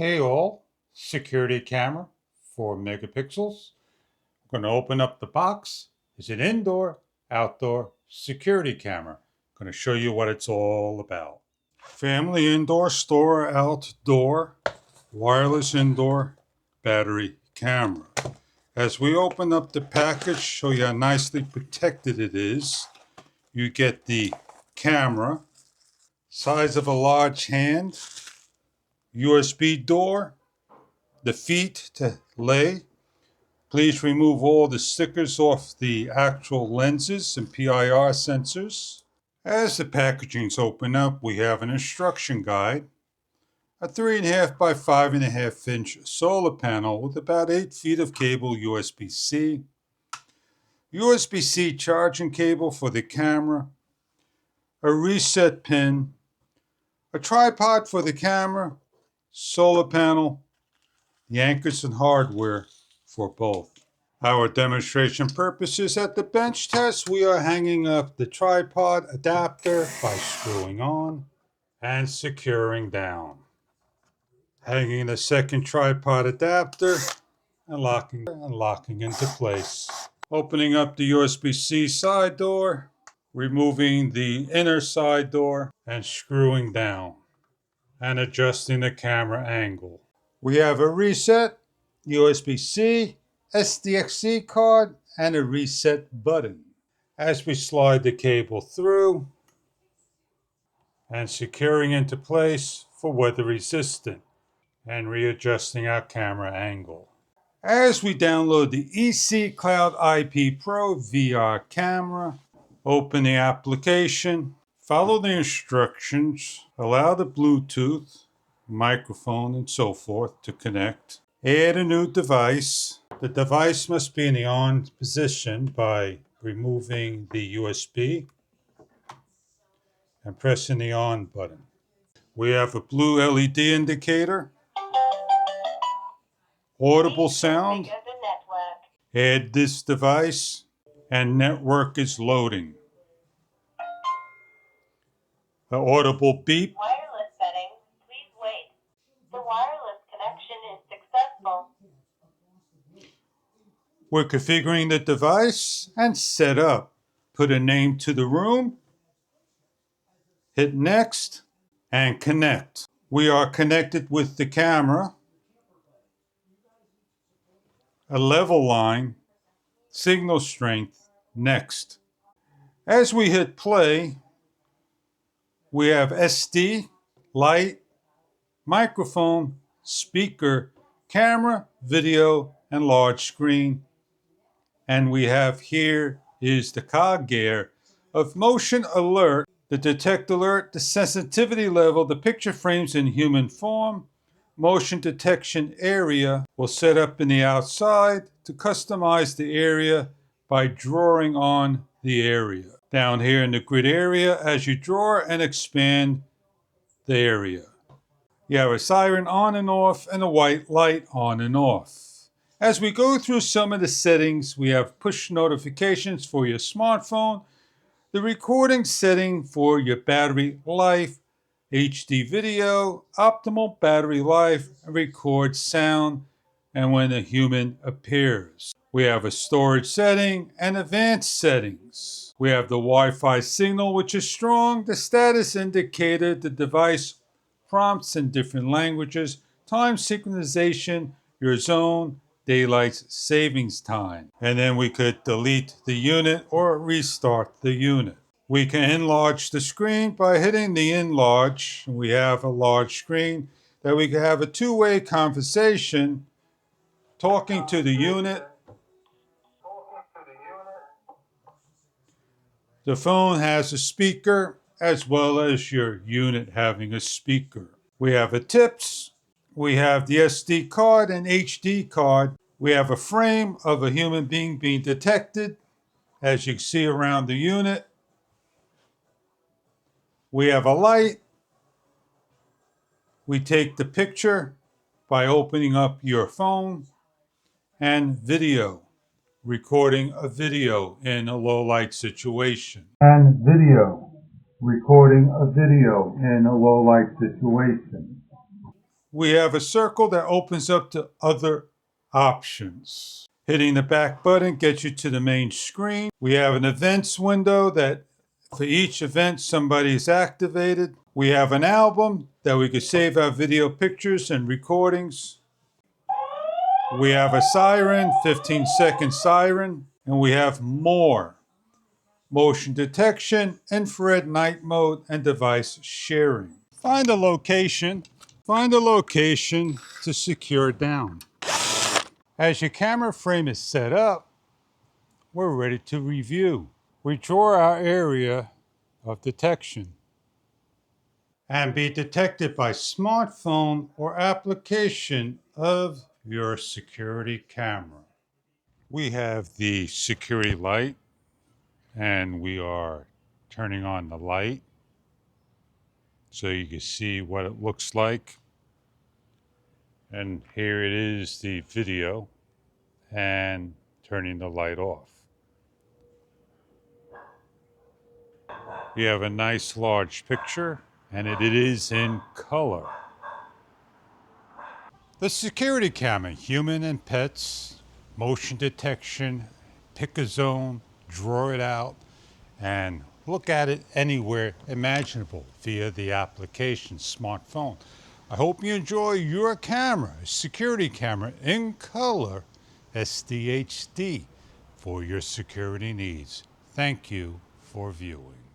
Hey all, security camera, 4 megapixels. I'm going to open up the box. It's an indoor, outdoor security camera. I'm going to show you what it's all about. Family indoor, store outdoor, wireless indoor battery camera. As we open up the package, show you how nicely protected it is. You get the camera, size of a large hand, USB door, the feet to lay. Please remove all the stickers off the actual lenses and PIR sensors. As the packaging's open up, we have an instruction guide, a 3.5 by 5.5 inch solar panel with about 8 feet of cable USB-C, USB-C charging cable for the camera, a reset pin, a tripod for the camera, solar panel, the anchors and hardware for both. Our demonstration purposes at the bench test, we are hanging up the tripod adapter by screwing on and securing down. Hanging the second tripod adapter and locking into place. Opening up the USB-C side door, removing the inner side door and screwing down and adjusting the camera angle. We have a reset, USB-C, SDXC card, and a reset button. As we slide the cable through and securing into place for weather resistant and readjusting our camera angle. As we download the EC Cloud IP Pro VR camera, open the application, follow the instructions, allow the Bluetooth, microphone, and so forth to connect. Add a new device. The device must be in the on position by removing the USB and pressing the on button. We have a blue LED indicator, audible sound. Add this device and network is loading. The audible beep. Wireless setting, please wait. The wireless connection is successful. We're configuring the device and set up. Put a name to the room, hit next, and connect. We are connected with the camera, a level line, signal strength, next. As we hit play, we have SD, light, microphone, speaker, camera, video, and large screen. And we have here is the cog gear of motion alert, the detect alert, the sensitivity level, the picture frames in human form, motion detection area will set up in the outside to customize the area by drawing on the area. Down here in the grid area, as you draw and expand the area. You have a siren on and off and a white light on and off. As we go through some of the settings, we have push notifications for your smartphone, the recording setting for your battery life, HD video, optimal battery life, record sound, and when a human appears. We have a storage setting and advanced settings. We have the Wi-Fi signal, which is strong, the status indicator, the device prompts in different languages, time synchronization, your zone, daylight savings time. And then we could delete the unit or restart the unit. We can enlarge the screen by hitting the enlarge. We have a large screen that we can have a two-way conversation talking to the unit. The phone has a speaker as well as your unit having a speaker. We have a tips. We have the SD card and HD card. We have a frame of a human being being detected, as you can see around the unit. We have a light. We take the picture by opening up your phone, and video, recording a video in a low light situation. And video, recording a video in a low light situation. we have a circle that opens up to other options. Hitting the back button gets you to the main screen. We have an events window that for each event somebody is activated. We have an album that we could save our video pictures and recordings. We have a siren, 15-second siren, and we have more. Motion detection, infrared night mode, and device sharing. Find a location to secure down. As your camera frame is set up, we're ready to review. We draw our area of detection and be detected by smartphone or application of your security camera. We have the security light and we are turning on the light so you can see what it looks like. And here it is, the video, and turning the light off. You have a nice large picture, and it is in color. The security camera, human and pets, motion detection, pick a zone, draw it out, and look at it anywhere imaginable via the application smartphone. I hope you enjoy your camera, security camera in color, SDHD, for your security needs. Thank you for viewing.